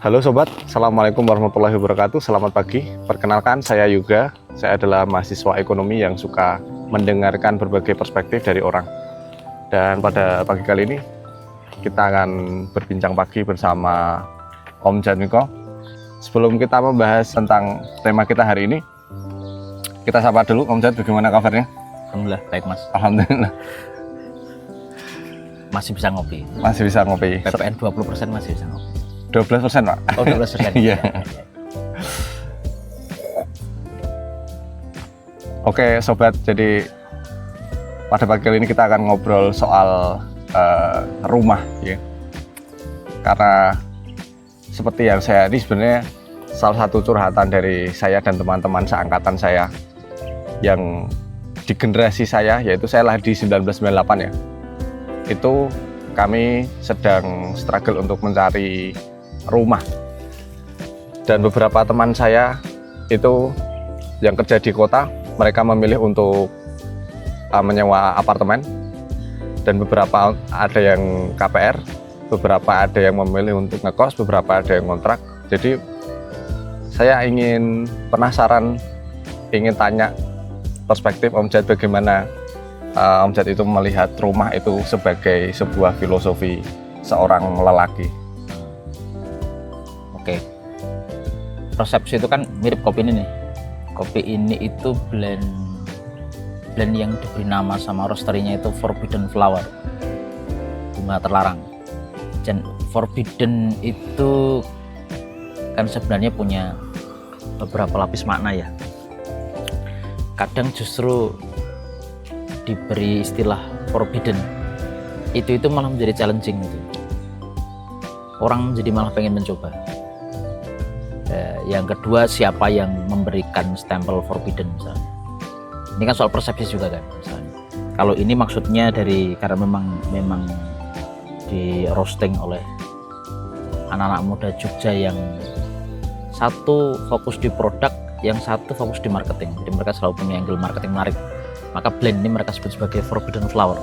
Halo sobat, Assalamualaikum warahmatullahi wabarakatuh. Selamat pagi, perkenalkan saya Yuga. Saya adalah mahasiswa ekonomi yang suka mendengarkan berbagai perspektif dari orang. Dan pada pagi kali ini kita akan berbincang pagi bersama Om Jatmiko. Sebelum kita membahas tentang tema kita hari ini, kita sapa dulu Om Jat, bagaimana kabarnya? Alhamdulillah baik mas. Alhamdulillah. Masih bisa ngopi. Masih bisa ngopi. PPN 20% masih bisa ngopi. 12% Pak? Oh 12%? Iya. Oke sobat, jadi pada pagi kali ini kita akan ngobrol soal rumah ya. Karena seperti yang saya ini sebenarnya salah satu curhatan dari saya dan teman-teman seangkatan saya yang di generasi saya, yaitu saya lahir di 1998 ya. Itu kami sedang struggle untuk mencari rumah, dan beberapa teman saya itu yang kerja di kota, mereka memilih untuk menyewa apartemen, dan beberapa ada yang KPR, beberapa ada yang memilih untuk ngekos, beberapa ada yang kontrak. Jadi saya penasaran, ingin tanya perspektif Om Jat, bagaimana Om Jat itu melihat rumah itu sebagai sebuah filosofi seorang lelaki. Oke. Persepsi itu kan mirip kopi ini nih. Kopi ini itu blend yang diberi nama sama roasterinya itu Forbidden Flower, bunga terlarang. Dan forbidden itu kan sebenarnya punya beberapa lapis makna ya. Kadang justru diberi istilah forbidden itu malah menjadi challenging gitu. Orang jadi malah pengen mencoba. Yang kedua, siapa yang memberikan stempel forbidden misalnya. Ini kan soal persepsi juga kan misalnya. Kalau ini maksudnya karena memang di roasting oleh anak-anak muda Jogja yang satu fokus di produk, yang satu fokus di marketing. Jadi mereka selalu punya angle marketing menarik. Maka blend ini mereka sebut sebagai Forbidden Flower,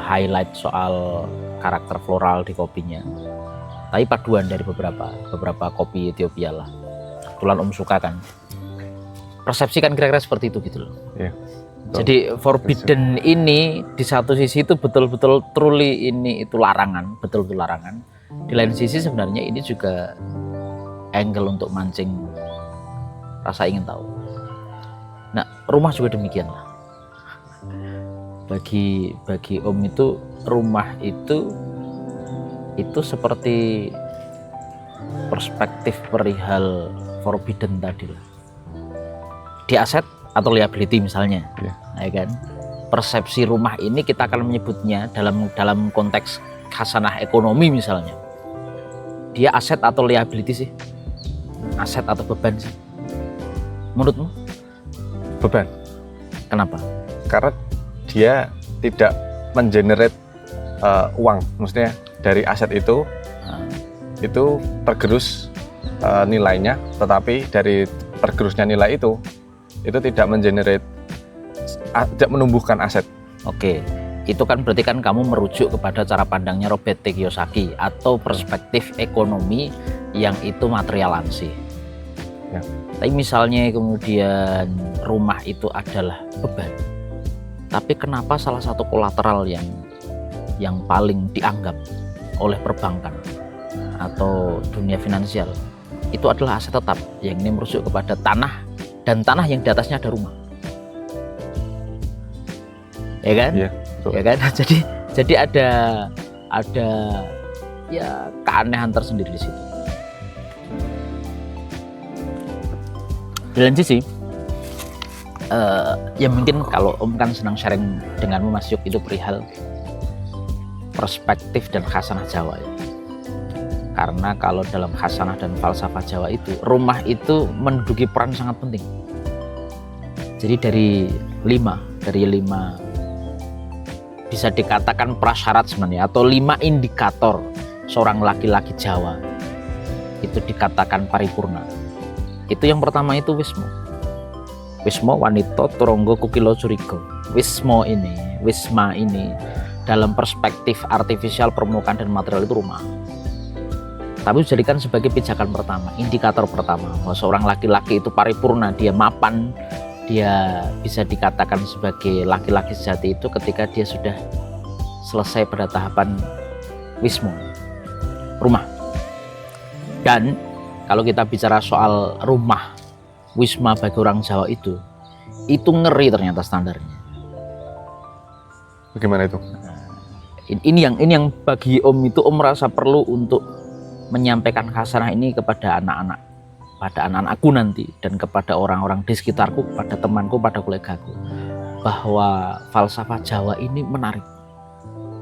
highlight soal karakter floral di kopinya. Tapi paduan dari beberapa kopi Ethiopia lah. Kebetulan Om suka kan. Persepsi kan kira-kira seperti itu gitu loh. Yeah, jadi forbidden ini di satu sisi itu betul-betul truly ini itu larangan, betul-betul larangan. Di lain sisi sebenarnya ini juga angle untuk mancing rasa ingin tahu. Nah, rumah juga demikian lah. Bagi Om itu rumah itu seperti perspektif perihal forbidden tadi lah. Di aset atau liability misalnya, ya kan? Persepsi rumah ini kita akan menyebutnya dalam konteks khasanah ekonomi misalnya. Dia aset atau liability sih? Aset atau beban sih? Menurutmu? Beban. Kenapa? Karena dia tidak mengenerate uang, maksudnya dari aset itu tergerus nilainya, tetapi dari tergerusnya nilai itu tidak mengenerate, tidak menumbuhkan aset. Oke, itu kan berarti kan kamu merujuk kepada cara pandangnya Robert T. Kiyosaki atau perspektif ekonomi yang itu materialansih. Ya. Tapi misalnya kemudian rumah itu adalah beban, tapi kenapa salah satu kolateral yang paling dianggap oleh perbankan atau dunia finansial itu adalah aset tetap yang ini merujuk kepada tanah, dan tanah yang di atasnya ada rumah, ya kan? Ya, ya kan? Jadi ada ya keanehan tersendiri di situ. Di lain sisi ya mungkin kalau Om kan senang sharing denganmu Mas Yuk, itu perihal perspektif dan khasanah Jawa ya. Karena kalau dalam khasanah dan falsafah Jawa itu rumah itu menduduki peran sangat penting. Jadi dari lima bisa dikatakan prasyarat sebenarnya, atau 5 indikator seorang laki-laki Jawa itu dikatakan paripurna. Itu yang pertama itu wismo. Wismo wanita turonggo kukilo curigo. Wisma ini dalam perspektif artifisial permukaan dan material itu rumah. tapi dijadikan sebagai pijakan pertama, indikator pertama bahwa seorang laki-laki itu paripurna, dia mapan, dia bisa dikatakan sebagai laki-laki sejati itu ketika dia sudah selesai pada tahapan wisma, rumah. Dan kalau kita bicara soal rumah wisma bagi orang Jawa itu ngeri ternyata standarnya. Bagaimana itu? Ini yang bagi Om itu Om merasa perlu untuk menyampaikan khasanah ini kepada anak-anak, pada anak-anakku nanti, dan kepada orang-orang di sekitarku, pada temanku, pada kolegaku, bahwa falsafah Jawa ini menarik.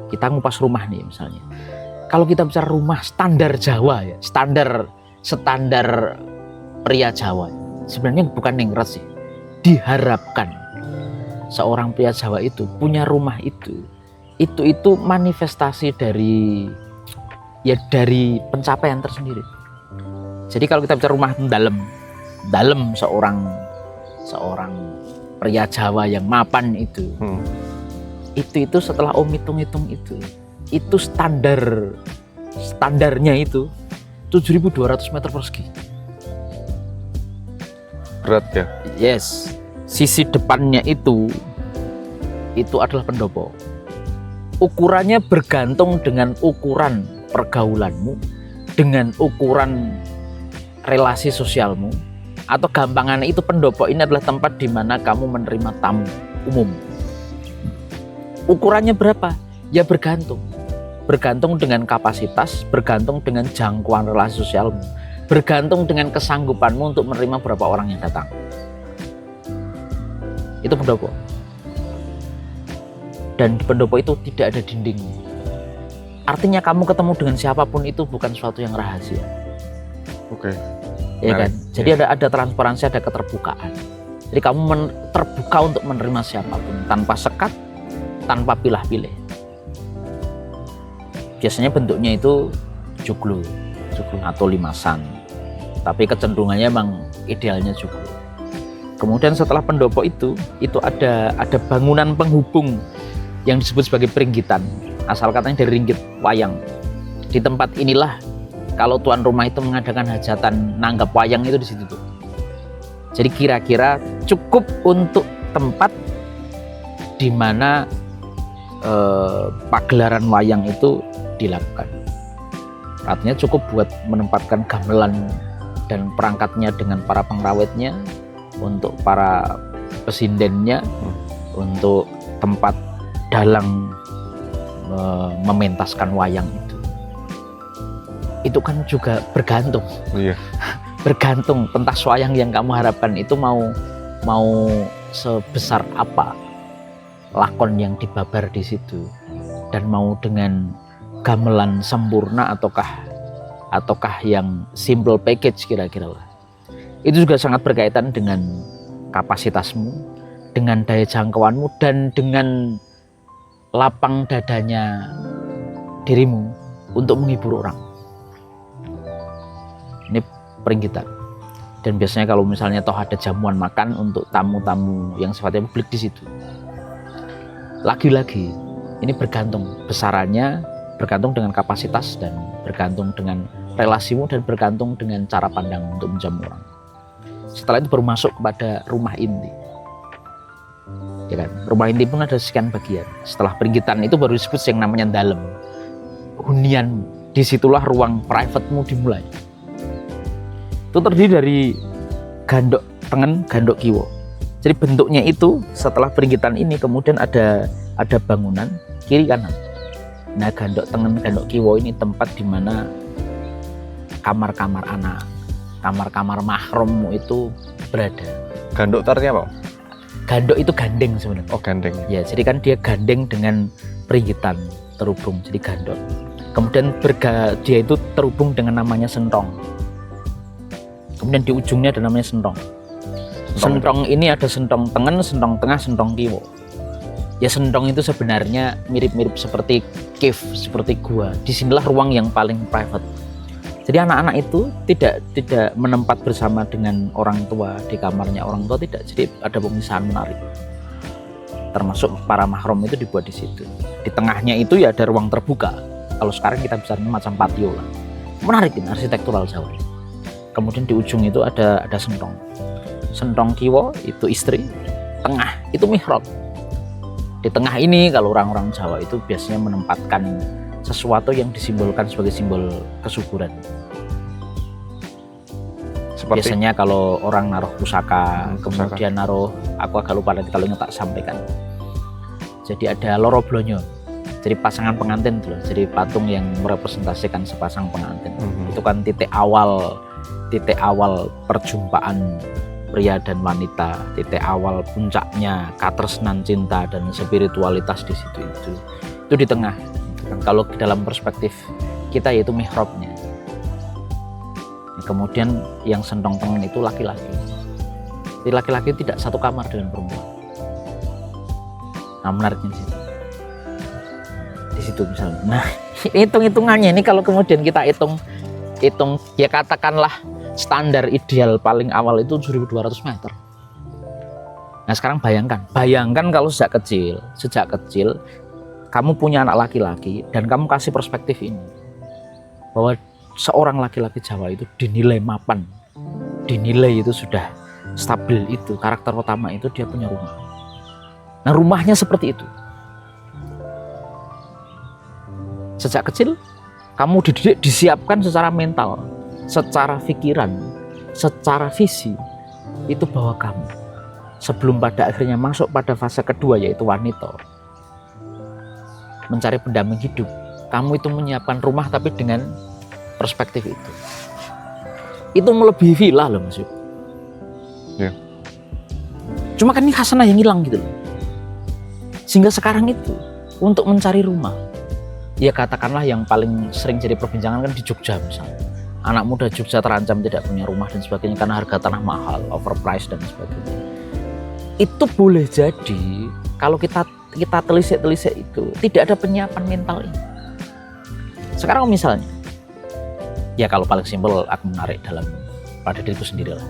Kita ngupas rumah nih misalnya. Kalau kita bicara rumah standar Jawa ya, standar pria Jawa, sebenarnya bukan nengret sih. Diharapkan seorang pria Jawa itu punya rumah itu manifestasi dari pencapaian tersendiri. Jadi kalau kita bicara rumah dalam seorang pria Jawa yang mapan itu setelah Om hitung-hitung itu standarnya itu 7.200 meter persegi. Berat ya? Yes, sisi depannya itu adalah pendopo. Ukurannya bergantung dengan ukuran pergaulanmu, dengan ukuran relasi sosialmu, atau gampangannya itu pendopo ini adalah tempat di mana kamu menerima tamu umum. Ukurannya berapa? Ya bergantung dengan kapasitas, bergantung dengan jangkauan relasi sosialmu, bergantung dengan kesanggupanmu untuk menerima berapa orang yang datang. Itu pendopo. Dan di pendopo itu tidak ada dinding. Artinya kamu ketemu dengan siapapun itu bukan sesuatu yang rahasia. Oke. Ya kan? Jadi ada transparansi, ada keterbukaan. Jadi kamu terbuka untuk menerima siapapun tanpa sekat, tanpa pilah-pilih. Biasanya bentuknya itu joglo atau limasan. Tapi kecenderungannya emang idealnya joglo. Kemudian setelah pendopo itu ada bangunan penghubung yang disebut sebagai peringgitan, asal katanya dari ringgit wayang. Di tempat inilah kalau tuan rumah itu mengadakan hajatan nanggap wayang itu di situ tuh. Jadi kira-kira cukup untuk tempat di mana pagelaran wayang itu dilakukan. Artinya cukup buat menempatkan gamelan dan perangkatnya dengan para pengrawitnya, untuk para pesindennya, untuk tempat dalang mementaskan wayang itu kan juga bergantung. Iya. Bergantung pentas wayang yang kamu harapkan itu mau sebesar apa lakon yang dibabar di situ, dan mau dengan gamelan sempurna ataukah yang simple package kira-kira lah. Itu juga sangat berkaitan dengan kapasitasmu, dengan daya jangkauanmu, dan dengan lapang dadanya dirimu untuk menghibur orang. Ini peringgitan. Dan biasanya kalau misalnya toh ada jamuan makan untuk tamu-tamu yang sifatnya publik di situ. Lagi-lagi ini bergantung besarannya, bergantung dengan kapasitas, dan bergantung dengan relasimu, dan bergantung dengan cara pandang untuk menjamu orang. Setelah itu baru masuk kepada rumah inti. Ya kan? Rumah inti pun ada sekian bagian. Setelah peringgitan itu baru disebut yang namanya dalem. Hunian, disitulah ruang private-mu dimulai. Itu terdiri dari gandok tengen, gandok kiwo. Jadi bentuknya itu setelah peringgitan ini kemudian ada bangunan kiri kanan. Nah, gandok tengen, gandok kiwo ini tempat di mana kamar-kamar anak, kamar-kamar mahrummu itu berada. Gandok itu artinya apa? Gandok itu gandeng sebenarnya. Oh, gandeng. Ya, jadi kan dia gandeng dengan peringgitan, terhubung, jadi gandok. Kemudian dia itu terhubung dengan namanya sentong. Kemudian di ujungnya ada namanya sentong. Sentong ini ada sentong tengen, sentong tengah, sentong kiwo. Ya, sentong itu sebenarnya mirip-mirip seperti cave, seperti gua. Disinilah ruang yang paling private. Jadi anak-anak itu tidak menempat bersama dengan orang tua di kamarnya orang tua, tidak. Jadi ada pemisahan menarik. Termasuk para mahram itu dibuat di situ. Di tengahnya itu ya ada ruang terbuka. Kalau sekarang kita bicaranya macam patio lah. Menarik ini arsitektural Jawa. Kemudian di ujung itu ada sentong. Sentong kiwa itu istri, tengah itu mihrab. Di tengah ini kalau orang-orang Jawa itu biasanya menempatkan sesuatu yang disimbolkan sebagai simbol kesuburan. Seperti Biasanya kalau orang naruh pusaka, pusaka. kemudian naruh, aku agak lupa nanti kalau ingat tak sampaikan. Jadi ada loro blonyo. Jadi pasangan pengantin tuh, jadi patung yang merepresentasikan sepasang pengantin. Itu kan titik awal perjumpaan pria dan wanita, titik awal puncaknya katresnan cinta dan spiritualitas di situ itu di tengah. Kalau dalam perspektif kita yaitu mihrabnya. Kemudian yang sentong tengen itu laki-laki. Jadi laki-laki tidak satu kamar dengan perempuan. Nah, menariknya di situ misalnya. Nah, hitung-hitungannya ini kalau kemudian kita hitung ya katakanlah standar ideal paling awal itu 7.200 meter. Nah, sekarang bayangkan kalau sejak kecil kamu punya anak laki-laki dan kamu kasih perspektif ini bahwa seorang laki-laki Jawa itu dinilai mapan, dinilai itu sudah stabil, itu karakter utama itu dia punya rumah. Nah, rumahnya seperti itu. Sejak kecil kamu dididik, disiapkan secara mental, secara pikiran, secara visi itu bahwa kamu sebelum pada akhirnya masuk pada fase kedua yaitu wanita, mencari pendamping hidup, kamu itu menyiapkan rumah tapi dengan perspektif itu melebihi villa loh Mas Yuk. Ya. Cuma kan ini khasanah yang hilang gitu loh. Sehingga sekarang itu untuk mencari rumah, ya katakanlah yang paling sering jadi perbincangan kan di Jogja misalnya. Anak muda Jogja terancam tidak punya rumah dan sebagainya karena harga tanah mahal, overpriced dan sebagainya. Itu boleh jadi kalau kita telisik itu tidak ada penyiapan mental ini. Sekarang misalnya, ya kalau paling simpel aku menarik pada diriku sendiri lah.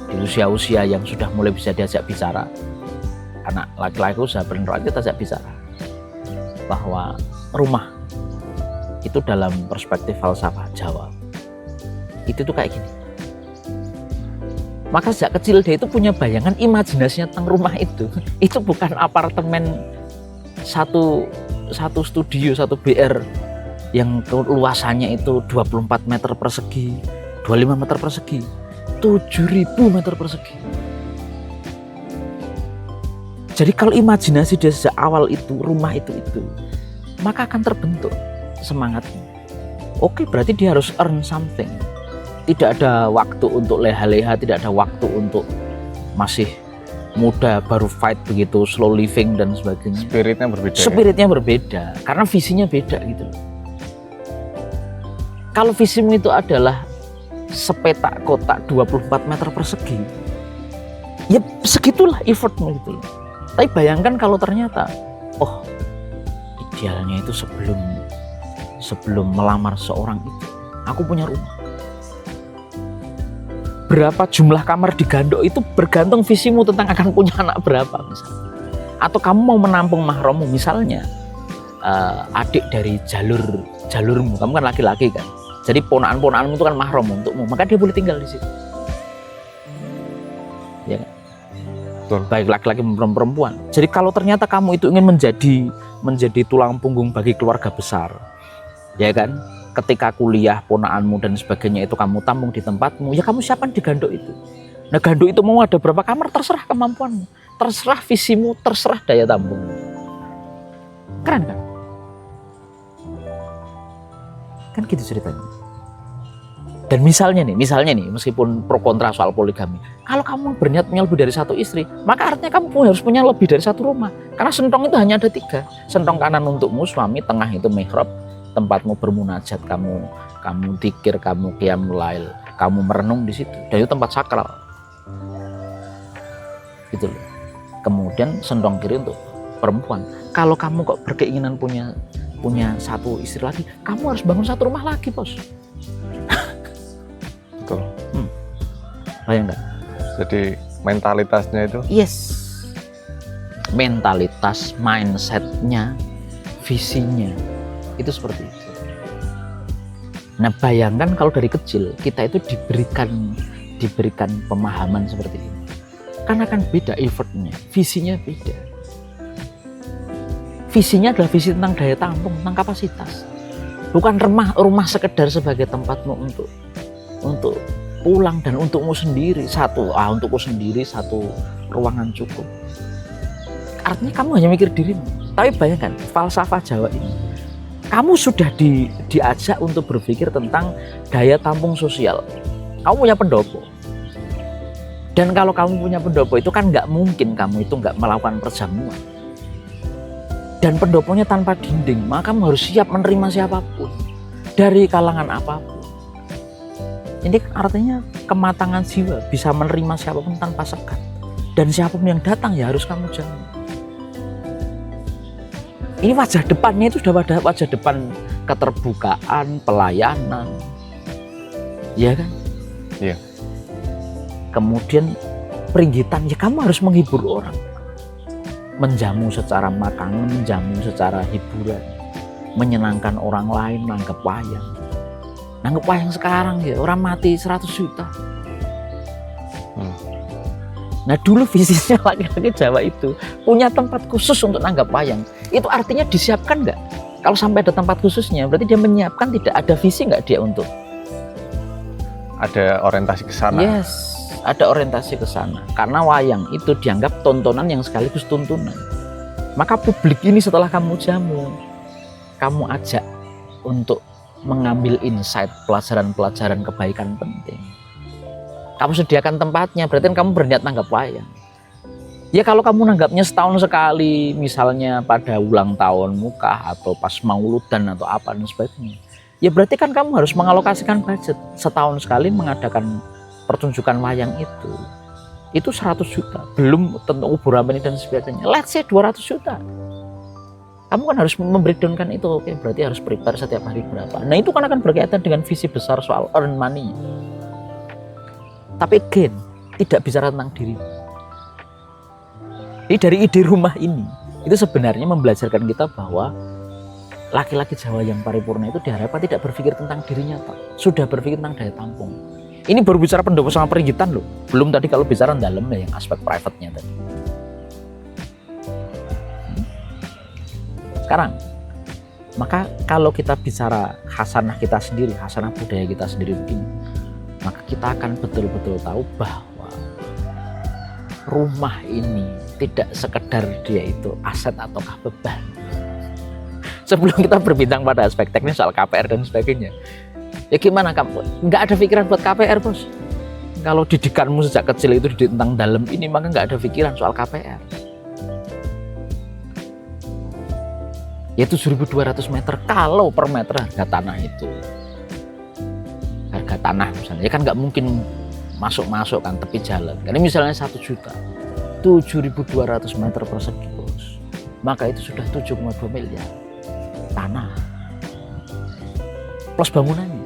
Di usia-usia yang sudah mulai bisa diajak bicara, anak laki-laki usaha benar kita ajak bicara bahwa rumah itu dalam perspektif falsafah Jawa itu tuh kayak gini. Maka sejak kecil dia itu punya bayangan, imajinasinya tentang rumah itu bukan apartemen satu studio, satu BR yang luasannya itu 24 meter persegi, 25 meter persegi, 7.000 meter persegi. Jadi kalau imajinasi dia sejak awal itu, rumah itu, maka akan terbentuk semangatnya. Oke, berarti dia harus earn something. Tidak ada waktu untuk leha-leha, tidak ada waktu untuk masih muda baru fight begitu, slow living dan sebagainya. Spiritnya berbeda, karena visinya beda gitu. Kalau visimu itu adalah sepetak kotak 24 meter persegi, ya segitulah effortmu gitu. Tapi bayangkan kalau ternyata, oh idealnya itu sebelum melamar seorang itu, aku punya rumah. Berapa jumlah kamar di Gandok itu bergantung visimu tentang akan punya anak berapa misalnya. Atau kamu mau menampung mahrammu misalnya, adik dari jalurmu, kamu kan laki-laki kan. Jadi ponakan-ponakanmu itu kan mahram untukmu, maka dia boleh tinggal di situ. Ya kan? Betul. Baik laki-laki maupun perempuan. Jadi kalau ternyata kamu itu ingin menjadi tulang punggung bagi keluarga besar, ya kan? Ketika kuliah ponakanmu dan sebagainya itu kamu tampung di tempatmu, ya kamu siapkan di Gandok itu. Nah, Gandok itu mau ada berapa kamar terserah kemampuanmu, terserah visimu, terserah daya tampungmu. Keren kan? Kan gitu ceritanya. Dan misalnya nih, meskipun pro kontra soal poligami, kalau kamu berniat punya lebih dari satu istri, maka artinya kamu harus punya lebih dari satu rumah. Karena sentong itu hanya ada 3. Sentong kanan untukmu, suami, tengah itu mihrab, tempatmu bermunajat, kamu dzikir, kamu qiyamul lail, kamu merenung di situ. Dan itu tempat sakral. Gitu loh. Kemudian sentong kiri untuk perempuan. Kalau kamu kok berkeinginan punya satu istri lagi, kamu harus bangun satu rumah lagi, bos. Betul. Bayang nggak? Jadi mentalitasnya itu. Yes. Mentalitas, mindsetnya, visinya itu seperti itu. Nah bayangkan kalau dari kecil kita itu diberikan pemahaman seperti ini, kan akan beda effortnya, visinya beda. Visinya adalah visi tentang daya tampung, tentang kapasitas, bukan rumah sekedar sebagai tempatmu untuk pulang dan untukmu sendiri, untukku sendiri satu ruangan cukup. Artinya kamu hanya mikir dirimu. Tapi bayangkan falsafah Jawa ini, kamu sudah diajak untuk berpikir tentang daya tampung sosial. Kamu punya pendopo, dan kalau kamu punya pendopo itu kan nggak mungkin kamu itu nggak melakukan perjamuan. Dan pendoponya tanpa dinding, maka kamu harus siap menerima siapapun dari kalangan apapun. Ini artinya kematangan jiwa, bisa menerima siapapun tanpa sekat, dan siapapun yang datang ya harus kamu jamu. Ini wajah depannya itu sudah wajah depan keterbukaan, pelayanan, ya kan? Iya. Kemudian peringgitan, ya kamu harus menghibur orang, menjamu secara makanan, menjamu secara hiburan, menyenangkan orang lain, nanggep wayang sekarang ya orang mati 100 juta. Nah dulu visinya laki-laki Jawa itu punya tempat khusus untuk nanggap wayang. Itu artinya disiapkan nggak? Kalau sampai ada tempat khususnya, berarti dia menyiapkan, tidak ada visi nggak dia untuk? Ada orientasi ke sana. Yes, ada orientasi ke sana. Karena wayang itu dianggap tontonan yang sekaligus tuntunan. Maka publik ini setelah kamu jamu, kamu ajak untuk mengambil insight, pelajaran-pelajaran kebaikan penting. Kamu sediakan tempatnya, berarti kamu berniat nanggap wayang. Ya kalau kamu nanggapnya setahun sekali, misalnya pada ulang tahun muka atau pas mauludan atau apa dan sebagainya, ya berarti kan kamu harus mengalokasikan budget setahun sekali mengadakan pertunjukan wayang itu. Itu 100 juta, belum tentu ubur rameni dan sebagainya. Let's say 200 juta. Kamu kan harus membreakdownkan itu, oke, berarti harus prepare setiap hari berapa. Nah itu kan akan berkaitan dengan visi besar soal earn money. Tapi again, tidak bicara tentang diri. Jadi dari ide rumah ini, itu sebenarnya membelajarkan kita bahwa laki-laki Jawa yang paripurna itu diharapkan tidak berpikir tentang dirinya, sudah berpikir tentang daya tampung. Ini baru bicara pendopo sama peringgitan loh, belum tadi kalau bicara dalamnya yang aspek private-nya tadi. Sekarang, maka kalau kita bicara khasanah kita sendiri, khasanah budaya kita sendiri begini, maka kita akan betul-betul tahu bahwa rumah ini tidak sekedar dia itu aset ataukah beban. Sebelum kita berbincang pada aspek teknis soal KPR dan sebagainya, ya gimana kamu? Nggak ada pikiran buat KPR, bos. Kalau didikanmu sejak kecil itu didik tentang dalam ini, maka nggak ada pikiran soal KPR. Ya 7.200 meter kalau per meter harga tanah itu. Harga tanah misalnya, ya kan nggak mungkin masuk kan tepi jalan. Karena misalnya 1 juta, 7.200 meter persegi, bos. Maka itu sudah 7,2 miliar tanah. Plus bangunannya.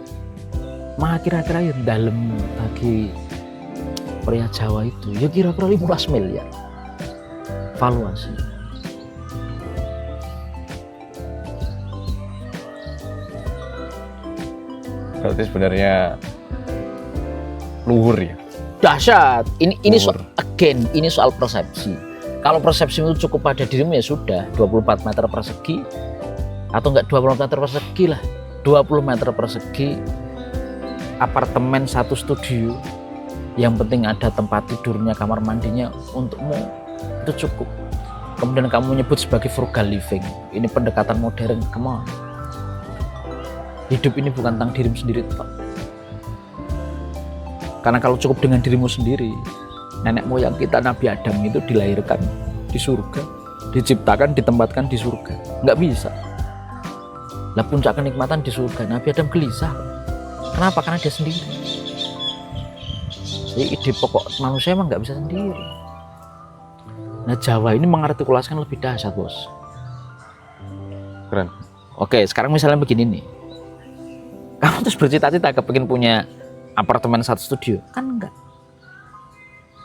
Maka kira-kira yang dalam bagi pria Jawa itu, ya kira-kira 15 miliar. Valuasi. Berarti sebenarnya luhur ya. Dahsyat. Ini soal persepsi. Kalau persepsi itu cukup pada dirimu ya sudah 24 meter persegi atau enggak 20 meter persegi lah. 20 meter persegi apartemen 1 studio. Yang penting ada tempat tidurnya, kamar mandinya untukmu, itu cukup. Kemudian kamu nyebut sebagai frugal living. Ini pendekatan modern, come on. Hidup ini bukan tentang dirimu sendiri, Pak. Karena kalau cukup dengan dirimu sendiri, nenek moyang kita Nabi Adam itu dilahirkan di surga, diciptakan, ditempatkan di surga. Nggak bisa. Lah puncak kenikmatan di surga, Nabi Adam gelisah. Kenapa? Karena dia sendiri. Jadi ide pokok manusia emang nggak bisa sendiri. Nah Jawa ini mengartikulasikan lebih dahsyat, bos. Keren. Oke, sekarang misalnya begini nih. Kamu terus bercita-cita kepengin punya apartemen 1 studio? Kan enggak.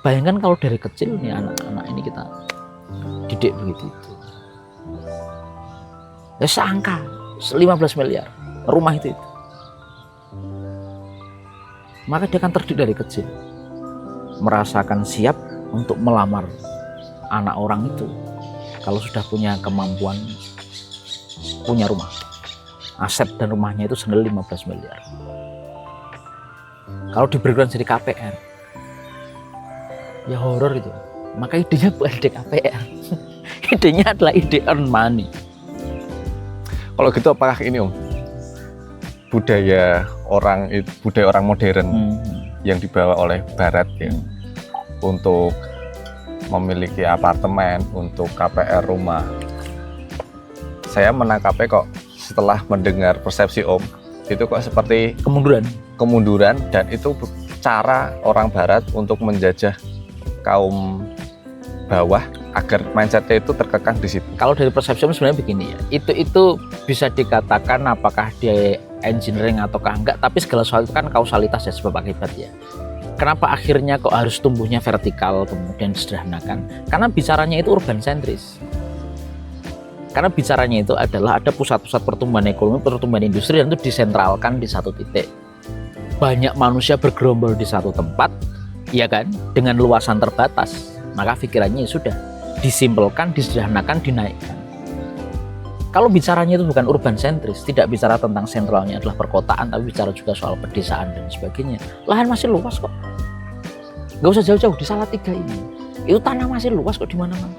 Bayangkan kalau dari kecil nih anak-anak ini kita didik begitu itu. Ya seangka 15 miliar rumah itu. maka dia akan terdidik dari kecil, merasakan siap untuk melamar anak orang itu kalau sudah punya kemampuan punya rumah. Aset dan rumahnya itu senilai 15 miliar. Kalau diberikan jadi KPR, ya horor itu. Maka idenya bukan ide KPR. Idenya adalah ide earn money. Kalau gitu apakah ini Om, budaya orang modern yang dibawa oleh Barat ya, untuk memiliki apartemen, untuk KPR rumah. Saya menangkapnya kok setelah mendengar persepsi Om, itu kok seperti kemunduran dan itu cara orang Barat untuk menjajah kaum bawah agar mindsetnya itu terkekang di situ. Kalau dari persepsi Om sebenarnya begini ya, itu bisa dikatakan apakah dia engineering ataukah enggak, tapi segala sesuatu itu kan kausalitas ya, sebab akibat ya. Kenapa akhirnya kok harus tumbuhnya vertikal kemudian disederhanakan? Karena bicaranya itu urban sentris. Karena bicaranya itu adalah ada pusat-pusat pertumbuhan ekonomi, pertumbuhan industri, dan itu disentralkan di satu titik. Banyak manusia bergerombol di satu tempat, ya kan, dengan luasan terbatas. Maka pikirannya sudah disimpelkan, disederhanakan, dinaikkan. Kalau bicaranya itu bukan urban sentris, tidak bicara tentang sentralnya adalah perkotaan, tapi bicara juga soal pedesaan dan sebagainya. Lahan masih luas kok. Gak usah jauh-jauh di Salatiga ini. Itu tanah masih luas kok di mana-mana.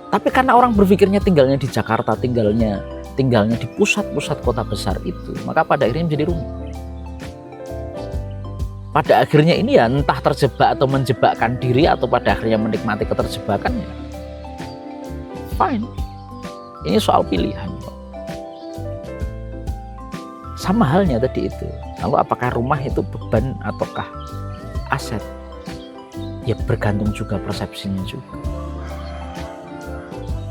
Tapi karena orang berpikirnya tinggalnya di Jakarta, tinggalnya di pusat-pusat kota besar itu, maka pada akhirnya menjadi rumit. Pada akhirnya ini ya entah terjebak atau menjebakkan diri, atau pada akhirnya menikmati keterjebakannya. Fine. Ini soal pilihan. Sama halnya tadi itu. Lalu apakah rumah itu beban ataukah aset? Ya bergantung juga persepsinya juga.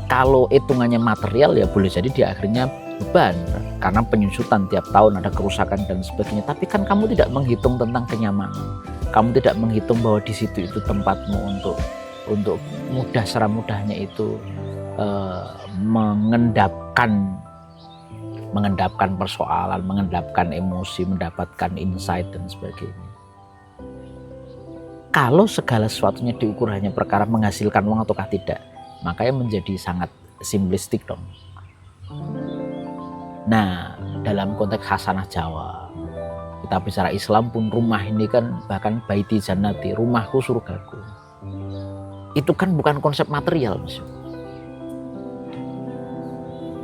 Kalau hitungannya material ya boleh jadi di akhirnya beban. Karena penyusutan tiap tahun ada kerusakan dan sebagainya. Tapi kan kamu tidak menghitung tentang kenyamanan. Kamu tidak menghitung bahwa di situ itu tempatmu untuk seramudahnya itu mengendapkan persoalan, mengendapkan emosi, mendapatkan insight dan sebagainya. Kalau segala sesuatunya diukur hanya perkara menghasilkan uang ataukah tidak, makanya menjadi sangat simplistik dong. Nah, dalam konteks khasanah Jawa, kita bicara Islam pun rumah ini kan bahkan baiti jannati, rumahku surgaku. Itu kan bukan konsep material, Mas.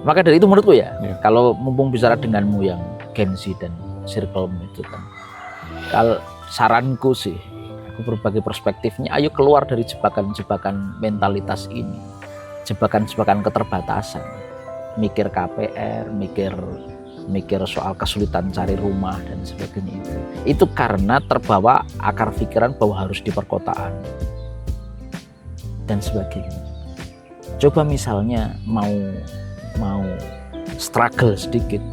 Maka dari itu menurutku ya, kalau mumpung bicara denganmu yang gengsi dan circle itu kan, kalau saranku sih, aku berbagi perspektifnya, ayo keluar dari jebakan-jebakan mentalitas ini, jebakan-jebakan keterbatasan, mikir KPR, mikir soal kesulitan cari rumah dan sebagainya itu karena terbawa akar pikiran bahwa harus di perkotaan dan sebagainya. Coba misalnya mau struggle sedikit,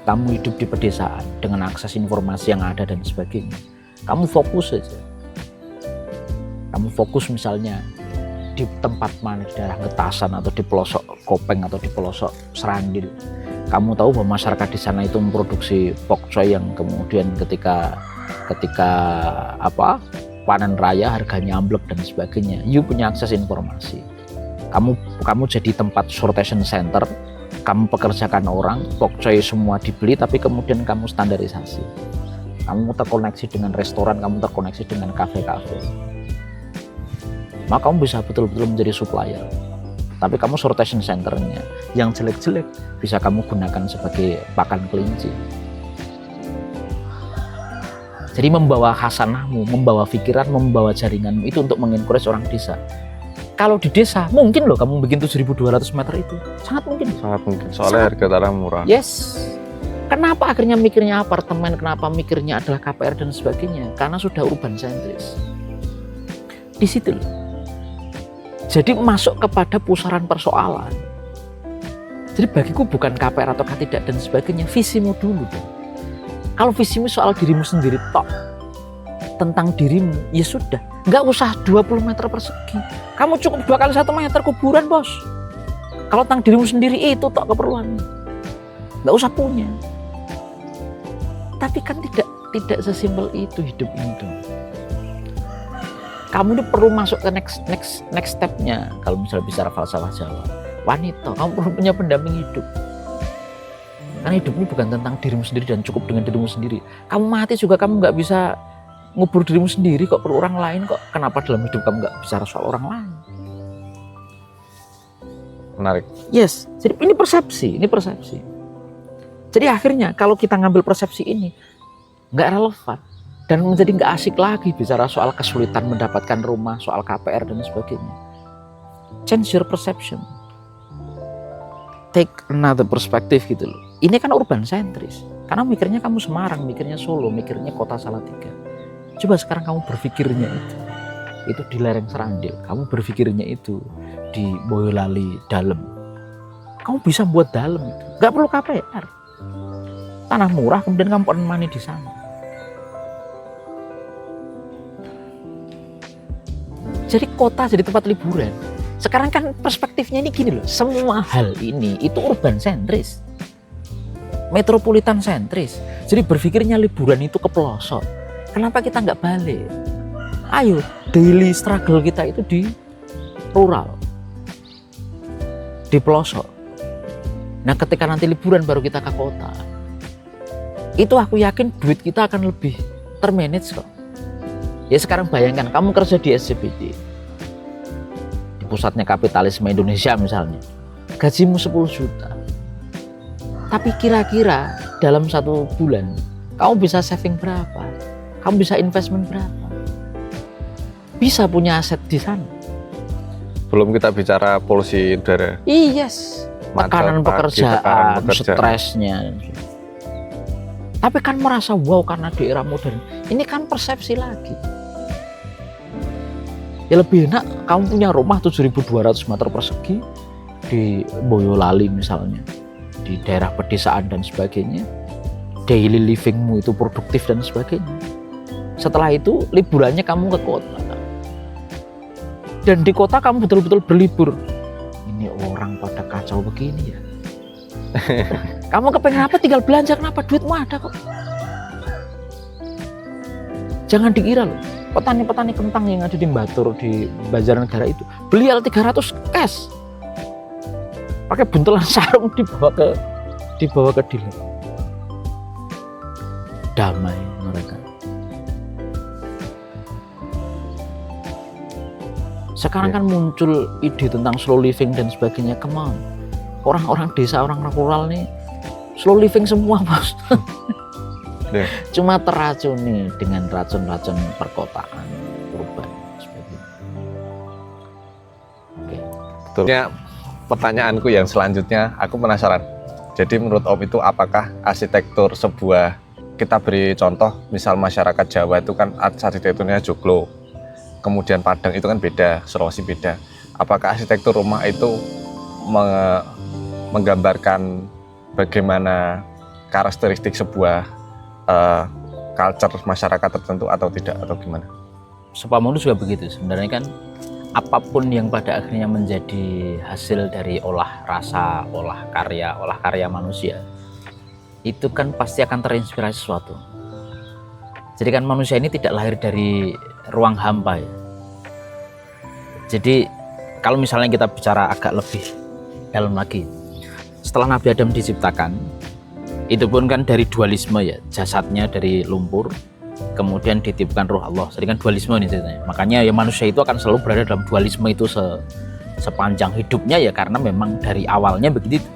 kamu hidup di pedesaan dengan akses informasi yang ada dan sebagainya, kamu fokus saja. Kamu fokus misalnya di tempat mana, di daerah Getasan atau di pelosok Kopeng atau di pelosok Serandil. Kamu tahu bahwa masyarakat di sana itu memproduksi pokcoy yang kemudian ketika panen raya harganya amblek dan sebagainya. You punya akses informasi. Kamu jadi tempat sortation center, kamu pekerjakan orang, pokcoy semua dibeli, tapi kemudian kamu standarisasi. Kamu terkoneksi dengan restoran, kamu terkoneksi dengan kafe-kafe. Maka kamu bisa betul-betul menjadi supplier. Tapi kamu sortation centernya, yang jelek-jelek bisa kamu gunakan sebagai pakan kelinci. Jadi membawa khasanahmu, membawa pikiran, membawa jaringanmu itu untuk mengencourage orang desa. Kalau di desa, mungkin loh kamu bikin 7.200 meter itu. Sangat mungkin. Sangat mungkin, soalnya harga tanah murah. Yes. Kenapa akhirnya mikirnya apartemen, kenapa mikirnya adalah KPR dan sebagainya? Karena sudah urban sentris. Di situ loh. Jadi masuk kepada pusaran persoalan. Jadi bagiku bukan KPR atau tidak dan sebagainya, visimu dulu dong. Kalau visimu soal dirimu sendiri tok, tentang dirimu, ya sudah. Nggak usah 20 meter persegi. Kamu cukup 2 kali 1 meter kuburan, bos. Kalau tentang dirimu sendiri itu tok keperluannya. Nggak usah punya. Tapi kan tidak Tidak sesimpel itu hidup ini dong. Kamu ini perlu masuk ke next stepnya. Kalau misalnya bicara falsafah Jawa, wanita, kamu perlu punya pendamping hidup. Karena hidup ini bukan tentang dirimu sendiri dan cukup dengan dirimu sendiri. Kamu mati juga kamu nggak bisa ngubur dirimu sendiri, kok perlu orang lain kok. Kenapa dalam hidup kamu nggak bicara soal orang lain? Menarik. Yes, jadi ini persepsi. Jadi akhirnya kalau kita ngambil persepsi ini nggak relevan dan menjadi nggak asik lagi bicara soal kesulitan mendapatkan rumah, soal KPR dan sebagainya. Change your perception. Take another perspective gitu loh. Ini kan urban sentris. Karena mikirnya kamu Semarang, mikirnya Solo, mikirnya kota Salatiga. Coba sekarang kamu berpikirnya itu di lereng Serandil. Kamu berpikirnya itu di Boyolali Dalem. Kamu bisa buat dalem itu. Nggak perlu KPR. Tanah murah, kemudian kamu earn money di sana. Jadi kota jadi tempat liburan. Sekarang kan perspektifnya ini gini loh, semua hal ini itu urban sentris, metropolitan sentris. Jadi berpikirnya liburan itu ke pelosok. Kenapa kita nggak balik? Ayo, daily struggle kita itu di rural, di pelosok. Nah ketika nanti liburan baru kita ke kota. Itu aku yakin duit kita akan lebih termanage kok. Ya sekarang bayangkan kamu kerja di SCBD, di pusatnya kapitalisme Indonesia misalnya, gajimu 10 juta. Tapi kira-kira dalam 1 bulan kamu bisa saving berapa? Kamu bisa investment berapa? Bisa punya aset di sana. Belum kita bicara polusi udara. Yes, tekanan pekerjaan, stresnya. Tapi kan merasa wow karena di era modern. Ini kan persepsi lagi. Ya lebih enak kamu punya rumah 7.200 meter persegi di Boyolali misalnya, di daerah pedesaan dan sebagainya. Daily livingmu itu produktif dan sebagainya. Setelah itu liburannya kamu ke kota. Dan di kota kamu betul-betul berlibur. Ini orang pada kacau begini ya. Kamu kepengen apa tinggal belanja, kenapa duitmu ada kok. Jangan dikira loh, petani-petani kentang yang ada di Batur, di Banjarnegara itu beli L300 cash, pakai buntelan sarung dibawa ke dealer. Damai mereka. Sekarang kan muncul ide tentang slow living dan sebagainya. Come on. Orang-orang desa, orang rural nih slow living semua bos. Cuma teracuni dengan racun-racun perkotaan, urban sebagainya. Oke. Betulnya pertanyaanku yang selanjutnya, aku penasaran. Jadi menurut Om itu apakah arsitektur sebuah, kita beri contoh, misal masyarakat Jawa itu kan arsitekturnya joglo, kemudian Padang itu kan beda, Sulawesi beda. Apakah arsitektur rumah itu menggambarkan bagaimana karakteristik sebuah culture masyarakat tertentu atau tidak, atau gimana? Sepamono juga begitu. Sebenarnya kan apapun yang pada akhirnya menjadi hasil dari olah rasa, olah karya manusia, itu kan pasti akan terinspirasi sesuatu. Jadi kan manusia ini tidak lahir dari ruang hampa ya. Jadi kalau misalnya kita bicara agak lebih dalam lagi, setelah Nabi Adam diciptakan, itu pun kan dari dualisme ya, jasadnya dari lumpur, kemudian ditiupkan ruh Allah. Jadi kan dualisme nih ceritanya. Makanya ya manusia itu akan selalu berada dalam dualisme itu sepanjang hidupnya ya, karena memang dari awalnya begitu.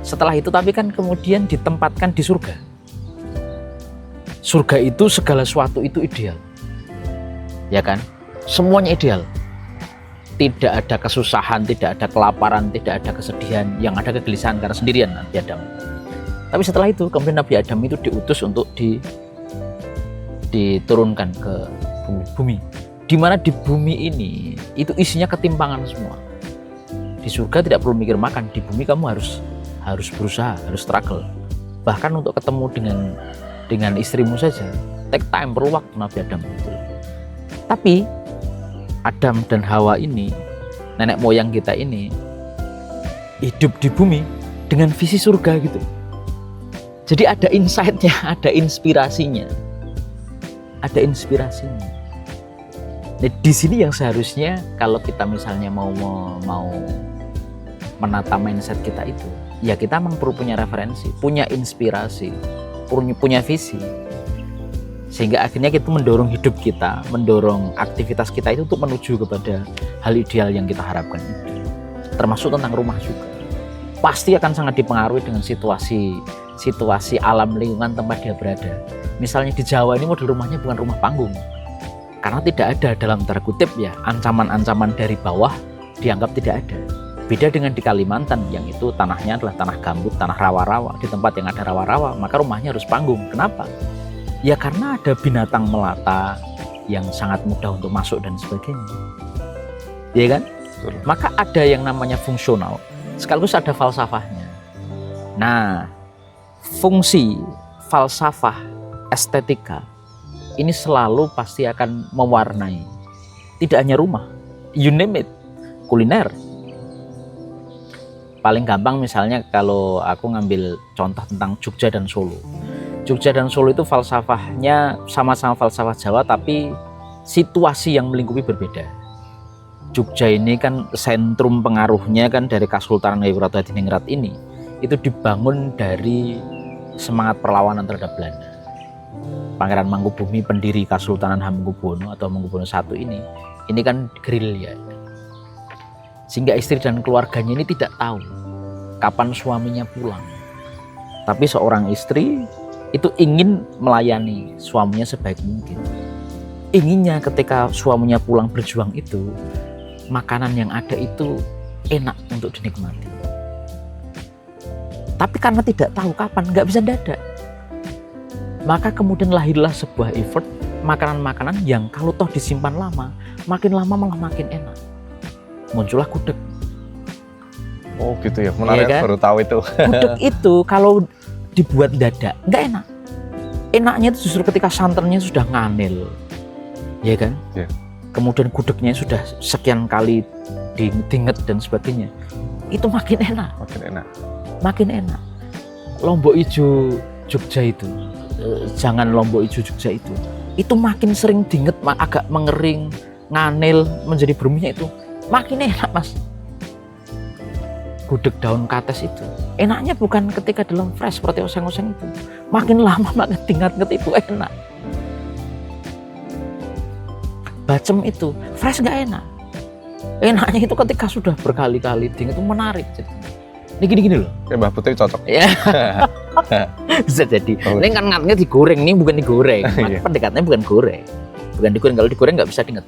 Setelah itu tapi kan kemudian ditempatkan di surga. Surga itu segala sesuatu itu ideal. Ya kan? Semuanya ideal. Tidak ada kesusahan, tidak ada kelaparan, tidak ada kesedihan, yang ada kegelisahan karena sendirian Nabi Adam. Tapi setelah itu kemudian Nabi Adam itu diutus untuk diturunkan ke bumi. Di mana di bumi ini itu isinya ketimpangan semua. Di surga tidak perlu mikir makan, di bumi kamu harus berusaha, harus struggle. Bahkan untuk ketemu dengan istrimu saja, take time, perlu waktu Nabi Adam itu. Tapi Adam dan Hawa ini, nenek moyang kita ini, hidup di bumi dengan visi surga gitu. Jadi ada insight-nya, ada inspirasinya. Ada inspirasinya. Nah, di sini yang seharusnya kalau kita misalnya mau menata mindset kita itu, ya kita memang perlu punya referensi, punya inspirasi, punya visi. Sehingga akhirnya kita mendorong hidup kita, mendorong aktivitas kita itu untuk menuju kepada hal ideal yang kita harapkan. Termasuk tentang rumah juga. Pasti akan sangat dipengaruhi dengan situasi alam lingkungan tempat dia berada. Misalnya di Jawa ini model rumahnya bukan rumah panggung. Karena tidak ada dalam tanda kutip ya, ancaman-ancaman dari bawah dianggap tidak ada. Beda dengan di Kalimantan yang itu tanahnya adalah tanah gambut, tanah rawa-rawa. Di tempat yang ada rawa-rawa, maka rumahnya harus panggung. Kenapa? Ya karena ada binatang melata yang sangat mudah untuk masuk dan sebagainya. Ya kan? Betul. Maka ada yang namanya fungsional, sekaligus ada falsafahnya. Nah, fungsi, falsafah, estetika ini selalu pasti akan mewarnai. Tidak hanya rumah, you name it, kuliner. Paling gampang misalnya kalau aku ngambil contoh tentang Jogja dan Solo. Jogja dan Solo itu falsafahnya sama-sama falsafah Jawa, tapi situasi yang melingkupi berbeda. Jogja ini kan sentrum pengaruhnya kan dari Kasultanan Ngayogyakarta Hadiningrat ini, itu dibangun dari semangat perlawanan terhadap Belanda. Pangeran Mangkubumi, pendiri Kasultanan Hamengkubuwono atau Hamengkubuwono I ini kan gerilya. Sehingga istri dan keluarganya ini tidak tahu kapan suaminya pulang. Tapi seorang istri itu ingin melayani suaminya sebaik mungkin. Inginnya ketika suaminya pulang berjuang itu, makanan yang ada itu enak untuk dinikmati. Tapi karena tidak tahu kapan, nggak bisa dadak. Maka kemudian lahirlah sebuah effort, makanan-makanan yang kalau toh disimpan lama malah makin enak. Muncullah gudeg. Oh gitu ya, menarik, Iya kan? baru tahu itu. Gudeg itu kalau dibuat dadak nggak enak. Enaknya itu justru ketika santannya sudah nganil, ya kan? Yeah. Kemudian gudegnya sudah sekian kali diinget dan sebagainya, itu makin enak. Makin enak. Lombok ijo Jogja itu, jangan lombok ijo Jogja itu makin sering diinget, agak mengering, nganil, menjadi berminyak itu makin enak mas. Gudeg daun kates itu enaknya bukan ketika dalam fresh seperti oseng-oseng itu, makin lama makin diingat-ingat itu enak. Bacem itu fresh nggak enak, enaknya itu ketika sudah berkali-kali diingat itu menarik. Ini gini loh. Ya Mbah Putri cocok. Ya. Bisa jadi. Ini kan ngatnya digoreng, ini bukan digoreng. Pendekatannya bukan goreng. Bukan digoreng, kalau digoreng nggak bisa diingat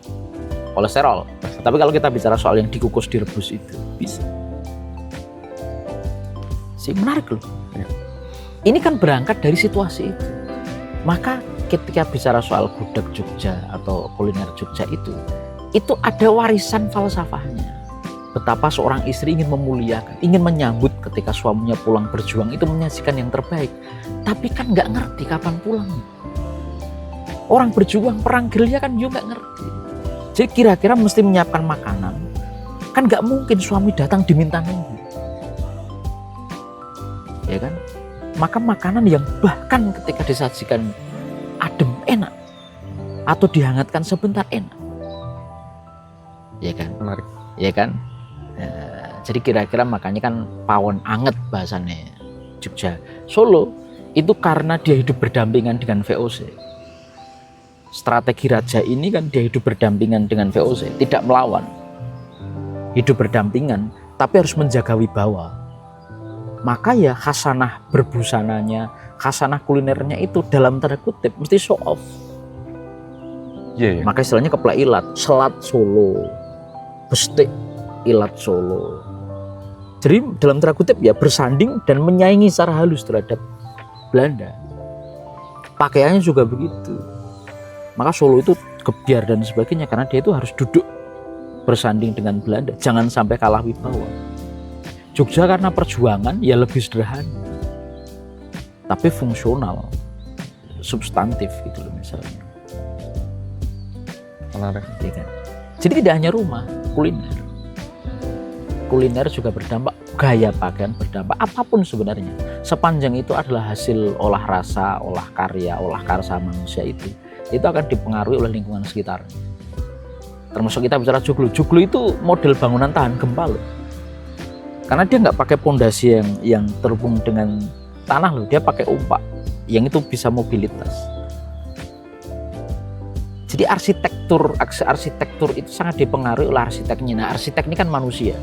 kolesterol. Tapi kalau kita bicara soal yang dikukus direbus itu bisa. Menarik loh. Ya. Ini kan berangkat dari situasi itu. Maka ketika bicara soal gudeg Jogja atau kuliner Jogja itu ada warisan falsafahnya. Betapa seorang istri ingin memuliakan, ingin menyambut ketika suaminya pulang berjuang itu, menyajikan yang terbaik. Tapi kan nggak ngerti kapan pulang. Orang berjuang perang gerilya kan juga nggak ngerti. Jadi kira-kira mesti menyiapkan makanan. Kan nggak mungkin suami datang diminta nunggu. Ya kan? Maka makanan yang bahkan ketika disajikan adem enak atau dihangatkan sebentar enak. Ya kan? Menarik. Ya kan? Jadi kira-kira makanya kan pawon anget bahasanya Jogja. Solo itu karena dia hidup berdampingan dengan VOC. Strategi raja ini kan dia hidup berdampingan dengan VOC, tidak melawan. Hidup berdampingan tapi harus menjaga wibawa. Maka ya khasanah berbusananya, khasanah kulinernya itu dalam tanda kutip mesti show off. Yeah. Maka istilahnya keplak ilat, selat Solo, bestik ilat Solo. Jadi dalam tanda kutip ya bersanding dan menyaingi secara halus terhadap Belanda. Pakaiannya juga begitu. Maka Solo itu gebyar dan sebagainya karena dia itu harus duduk bersanding dengan Belanda, jangan sampai kalah wibawa. Jogja karena perjuangan ya lebih sederhana, tapi fungsional, substantif gitu loh misalnya. Menarik. Ya kan? Jadi tidak hanya rumah, kuliner juga berdampak gaya pakaian berdampak, apapun sebenarnya. Sepanjang itu adalah hasil olah rasa, olah karya, olah karsa manusia itu akan dipengaruhi oleh lingkungan sekitarnya. Termasuk kita bicara joglo. Joglo itu model bangunan tahan gempa loh. Karena dia nggak pakai pondasi yang terhubung dengan tanah loh, dia pakai umpak yang itu bisa mobilitas. Jadi arsitektur itu sangat dipengaruhi oleh arsiteknya. Nah, arsitek ini kan manusia.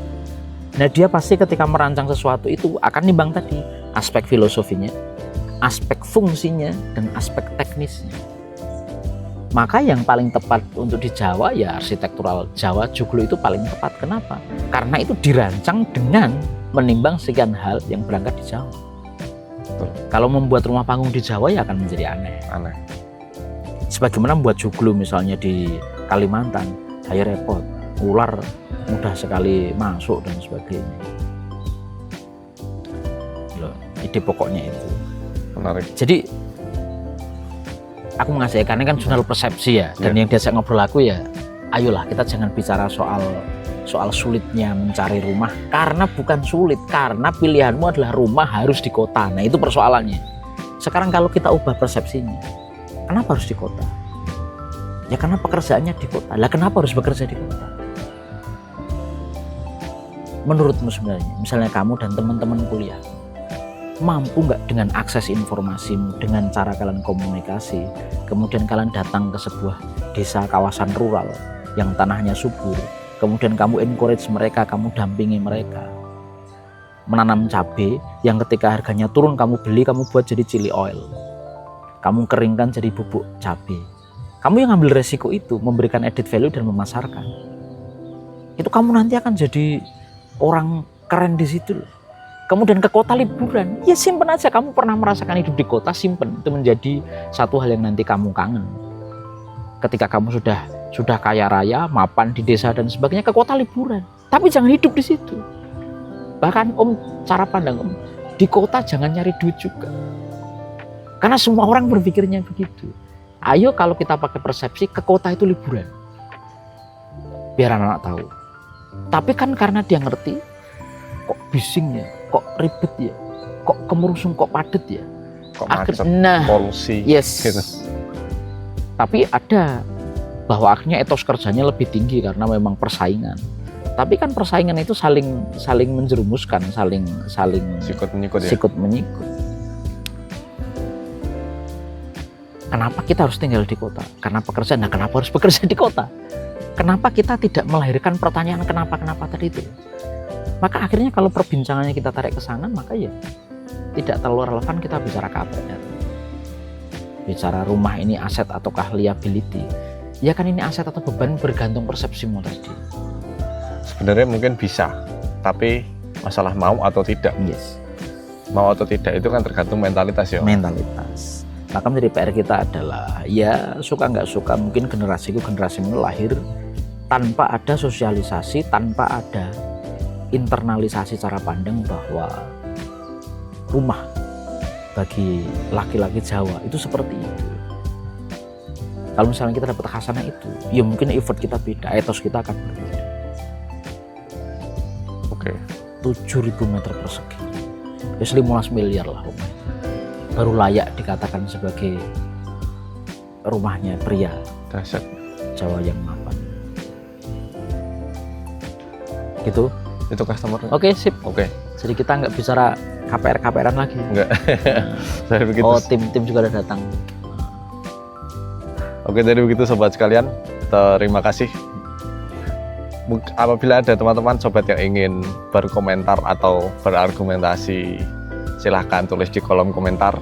Nah, dia pasti ketika merancang sesuatu itu akan nimbang tadi aspek filosofinya, aspek fungsinya, dan aspek teknisnya. Maka yang paling tepat untuk di Jawa ya arsitektural Jawa, joglo itu paling tepat. Kenapa? Karena itu dirancang dengan menimbang sekian hal yang berangkat di Jawa. Betul. Kalau membuat rumah panggung di Jawa ya akan menjadi aneh. Sebagaimana membuat joglo misalnya di Kalimantan, saya repot, ular mudah sekali masuk dan sebagainya. Loh, ide pokoknya itu. Menarik. Jadi aku mengasihi karena kan jurnal persepsi ya, dan yang diajak ngobrol aku ya, ayolah kita jangan bicara soal sulitnya mencari rumah, karena bukan sulit, karena pilihanmu adalah rumah harus di kota. Nah itu persoalannya. Sekarang kalau kita ubah persepsinya, kenapa harus di kota? Ya karena pekerjaannya di kota. Lah kenapa harus bekerja di kota? Menurutmu sebenarnya, misalnya kamu dan teman-teman kuliah, mampu nggak dengan akses informasimu, dengan cara kalian komunikasi, kemudian kalian datang ke sebuah desa kawasan rural yang tanahnya subur, kemudian kamu encourage mereka, kamu dampingi mereka menanam cabai yang ketika harganya turun kamu beli, kamu buat jadi chili oil, kamu keringkan jadi bubuk cabai. Kamu yang ambil resiko itu, memberikan added value dan memasarkan. Itu kamu nanti akan jadi orang keren di situ loh. Kemudian ke kota liburan, ya simpen aja. Kamu pernah merasakan hidup di kota, simpen. Itu menjadi satu hal yang nanti kamu kangen. Ketika kamu sudah kaya raya, mapan di desa dan sebagainya, ke kota liburan. Tapi jangan hidup di situ. Bahkan cara pandang di kota jangan nyari duit juga. Karena semua orang berpikirnya begitu. Ayo kalau kita pakai persepsi, ke kota itu liburan. Biar anak-anak tahu. Tapi kan karena dia ngerti, kok bisingnya, kok ribet ya, kok kemerungsung, kok padet ya, kok macet, polusi, yes gitu. Tapi ada bahwa akhirnya etos kerjanya lebih tinggi karena memang persaingan. Tapi kan persaingan itu saling menjerumuskan, saling sikut menyikut ya. Sikut menyikut. Kenapa kita harus tinggal di kota? Karena pekerjaan. Nah, kenapa harus bekerja di kota? Kenapa kita tidak melahirkan pertanyaan kenapa tadi itu? Maka akhirnya kalau perbincangannya kita tarik ke sana, maka ya tidak terlalu relevan kita bicara KPR. Bicara rumah ini aset ataukah liability. Ya kan ini aset atau beban bergantung persepsimu tadi. Sebenarnya mungkin bisa, tapi masalah mau atau tidak. Yes. Mau atau tidak itu kan tergantung mentalitas ya. Mentalitas. Maka menjadi PR kita adalah ya suka nggak suka, mungkin generasimu lahir tanpa ada sosialisasi, tanpa ada internalisasi cara pandang bahwa rumah bagi laki-laki Jawa itu seperti itu. Kalau misalnya kita dapat khasanah itu, ya mungkin effort kita beda, etos kita akan berbeda. Oke. 7.000 meter persegi, ya 15 miliar lah rumah. Baru layak dikatakan sebagai rumahnya pria Dasar Jawa yang mapan. Gitu. Itu customer. Oke, sip. Oke. Jadi kita nggak bicara KPR-KPRan lagi. Enggak. Saya begitu. Oh, tim juga udah datang. Oke, jadi begitu sobat sekalian. Terima kasih. Apabila ada teman-teman sobat yang ingin berkomentar atau berargumentasi, silahkan tulis di kolom komentar.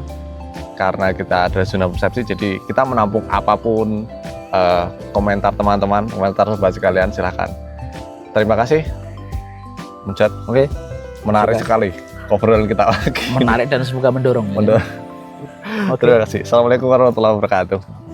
Karena kita ada zona persepsi, jadi kita menampung apapun komentar teman-teman, komentar sobat sekalian, silahkan. Terima kasih. Mujad. Oke. Menarik sekali obrolan kita lagi. Menarik dan semoga mendorong. Mendorong. Oke. Terima kasih. Assalamualaikum warahmatullahi wabarakatuh.